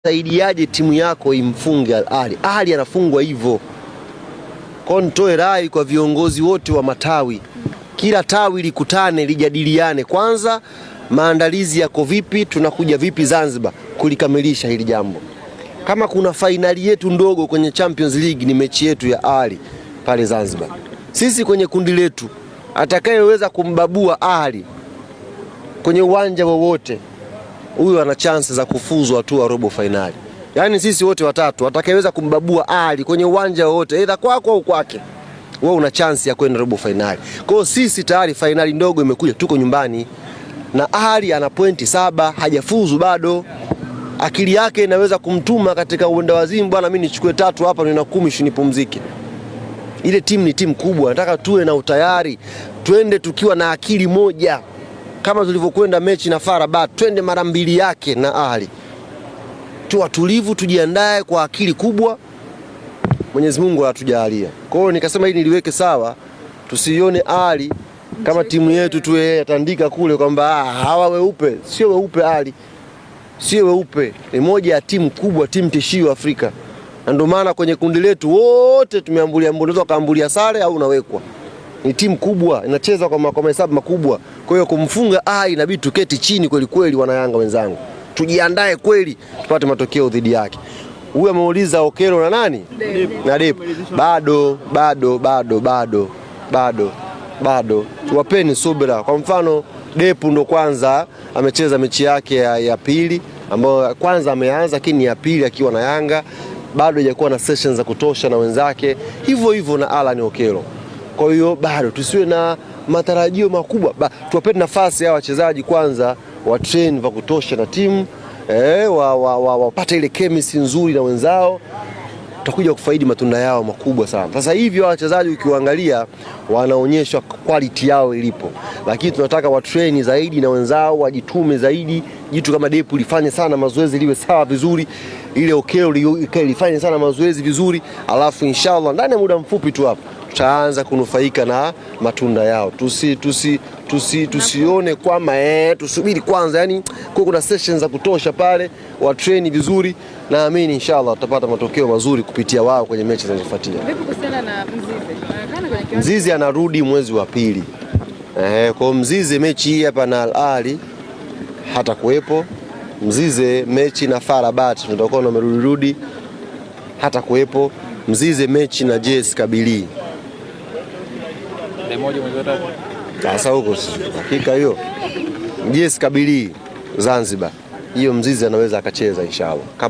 Saidiaje timu yako imfunge Al Ahly? Ahly anafungwa hivyo. Kwa nitoe rai kwa viongozi wote wa matawi, kila tawi likutane lijadiliane kwanza maandalizi yako vipi, tunakuja vipi Zanzibar kulikamilisha hili jambo. Kama kuna fainali yetu ndogo kwenye Champions League ni mechi yetu ya Ahly pale Zanzibar. Sisi kwenye kundi letu atakayeweza kumbabua Ahly kwenye uwanja wowote, huyu ana chance za kufuzu hatua robo finali. Yaani sisi wote watatu atakayeweza kumbabua Ahly kwenye uwanja wowote, aidha kwako au kwake, wewe una chance ya kwenda robo finali. Kwa hiyo sisi tayari finali ndogo imekuja, tuko nyumbani. Na Ahly ana pointi 7, hajafuzu bado. Akili yake inaweza kumtuma katika uwanda wazimu, bwana mimi nichukue 3 hapa nina 10 nipumzike. Ile timu ni timu kubwa, nataka tuwe na utayari, twende tukiwa na akili moja. Kama tulivyokwenda mechi na FAR Rabat, twende mara 2 yake na Ahly. Tuwa tulivu, tujiandae kwa akili kubwa. Mwenyezi Mungu atujalie. Kwa hiyo nikasema hili niliweke sawa, tusione Ahly kama timu yetu tu atandika kule kwamba hawa weupe, sio weupe Ahly. Sio weupe, ni moja ya timu kubwa, timu tishio Afrika. Na ndio maana kwenye kundi letu wote tumeambulia mbondozo, kaambulia sare au unawekwa. Ni timu kubwa, inacheza kwa mahesabu makubwa. Kwa hiyo kumfunga inabidi tuketi chini kweli kweli, wana Yanga wenzangu. Tujiandae kweli tupate matokeo dhidi yake. Huyu ameuliza Okelo na nani? Na Depu. Bado. Tuwapeni subira. Kwa mfano Depu ndo kwanza amecheza mechi yake ya pili, ambayo kwanza ameanza lakini ya pili akiwa na Yanga, bado hajakuwa na sessions za kutosha na wenzake. Hivyo na Alan Okelo. Kwa hiyo bado tusiwe na matarajio makubwa. Tuwapeni nafasi ya wachezaji kwanza wa train vya kutosha na timu, wapate ile chemistry nzuri na wenzao, tutakuja kufaidi matunda yao makubwa sana. Sasa hivi wachezaji ukiwaangalia wanaonyesha quality yao ilipo, lakini tunataka wa train zaidi na wenzao, wajitume zaidi. Jitu kama Depu lifanye sana mazoezi liwe sawa vizuri, ile Okelo lifanye sana mazoezi vizuri, alafu inshallah ndani ya muda mfupi tu hapo tutaanza kunufaika na matunda yao. Tusione kwamba tusubiri kwanza, yani kuna sessions za kutosha pale, wa train vizuri, naamini inshallah tutapata matokeo mazuri kupitia wao kwenye mechi zinazofuatia. Vipi kuhusiana na Mzize? Mzize anarudi mwezi wa pili. Kwa Mzize mechi hii hapa na Al Ahly hata kuwepo. Mzize mechi na FAR Rabat tutakuwa na merudi hata kuwepo. Mzize mechi na JS Kabylie. Sasa huko hakika hiyo JS Kabylie Zanzibar, hiyo Mzize anaweza akacheza inshallah. Kama